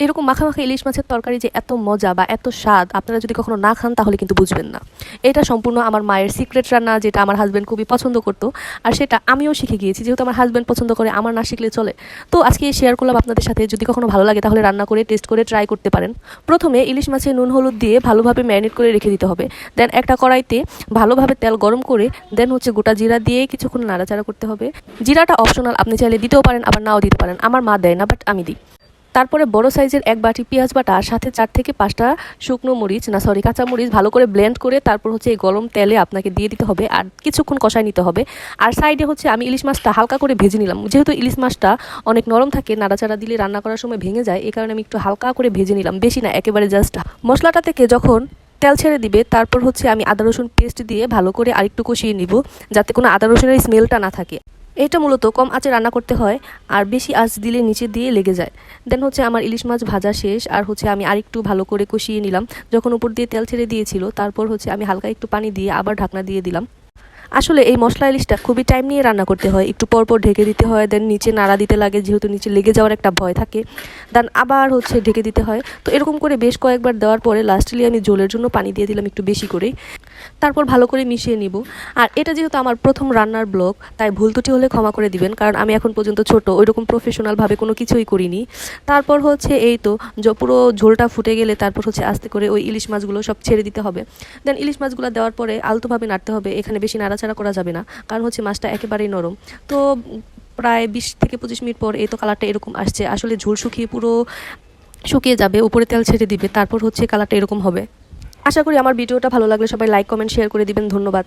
এরকম মাখা মাখা ইলিশ মাছের তরকারি যে এত মজা বা এত স্বাদ, আপনারা যদি কখনো না খান তাহলে কিন্তু বুঝবেন না। এটা সম্পূর্ণ আমার মায়ের সিক্রেট রান্না, যেটা আমার হাজব্যান্ড খুবই পছন্দ করতো, আর সেটা আমিও শিখে গিয়েছি। যেহেতু আমার হাজব্যান্ড পছন্দ করে, আমার না শিখলে চলে। তো আজকে শেয়ার করলাম আপনাদের সাথে। যদি কখনো ভালো লাগে তাহলে রান্না করে টেস্ট করে ট্রাই করতে পারেন। প্রথমে ইলিশ মাছে নুন হলুদ দিয়ে ভালোভাবে ম্যারিনেট করে রেখে দিতে হবে। দেন একটা কড়াইতে ভালোভাবে তেল গরম করে দেন গোটা জিরা দিয়ে কিছুক্ষণ নাড়াচাড়া করতে হবে। জিরাটা অপশনাল, আপনি চাইলে দিতেও পারেন আবার নাও দিতে পারেন। আমার মা দেয় না, বাট আমি দিই। তারপরে বড় সাইজের এক বাটি পেঁয়াজ বাটা, সাথে 4 থেকে 5টা কাঁচা মরিচ ভালো করে ব্লেন্ড করে তারপর এই গরম তেলে আপনাকে দিয়ে দিতে হবে আর কিছুক্ষণ কষায় নিতে হবে। আর সাইডে আমি ইলিশ মাছটা হালকা করে ভেজে নিলাম। যেহেতু ইলিশ মাছটা অনেক নরম থাকে, নাড়াচাড়া দিলে রান্না করার সময় ভেঙে যায়, এই কারণে আমি একটু হালকা করে ভেজে নিলাম, বেশি না, একেবারে জাস্ট। মশলাটা থেকে যখন তেল ছেড়ে দিবে তারপর আমি আদা রসুন পেস্ট দিয়ে ভালো করে আরেকটু কষিয়ে নিব, যাতে কোনো আদা রসুনের স্মেলটা না থাকে। এটা মূলত কম আঁচে রান্না করতে হয়, আর বেশি আঁচ দিলে নিচে দিয়ে লেগে যায়। দেন আমার ইলিশ মাছ ভাজা শেষ, আর আমি আরেকটু ভালো করে কষিয়ে নিলাম। যখন উপর দিয়ে তেল ছেড়ে দিয়েছিল তারপর আমি হালকা একটু পানি দিয়ে আবার ঢাকনা দিয়ে দিলাম। আসলে এই মশলা ইলিশটা খুবই টাইম নিয়ে রান্না করতে হয়, একটু পরপর ঢেকে দিতে হয়, দেন নিচে নাড়া দিতে লাগে, যেহেতু নিচে লেগে যাওয়ার একটা ভয় থাকে। দেন আবার ঢেকে দিতে হয়। তো এরকম করে বেশ কয়েকবার দেওয়ার পরে লাস্টলি আমি ঝোলের জন্য পানি দিয়ে দিলাম একটু বেশি করেই। তারপর ভালো করে মিশিয়ে নিব। আর এটা যেহেতু আমার প্রথম রান্নার ব্লগ, তাই ভুল ত্রুটি হলে ক্ষমা করে দিবেন, কারণ আমি এখন পর্যন্ত ছোট, ওইরকম প্রফেশনালভাবে কোনো কিছুই করিনি। তারপর এই তো পুরো ঝোলটা ফুটে গেলে তারপর আস্তে করে ওই ইলিশ মাছগুলো সব ছেড়ে দিতে হবে। দেন ইলিশ মাছগুলো দেওয়ার পরে আলতোভাবে নাড়তে হবে, এখানে বেশি নাড়াচাড়া করা যাবে না, কারণ মাছটা একেবারেই নরম। তো প্রায় 20 থেকে 25 মিনিট পর এই তো কালারটা এরকম আসছে। আসলে ঝোল পুরো শুকিয়ে যাবে, উপরে তেল ছেড়ে দিবে, তারপর কালারটা এরকম হবে। আশা করি আমার ভিডিওটা ভালো লাগলে সবাই লাইক কমেন্ট শেয়ার করে দিবেন। ধন্যবাদ।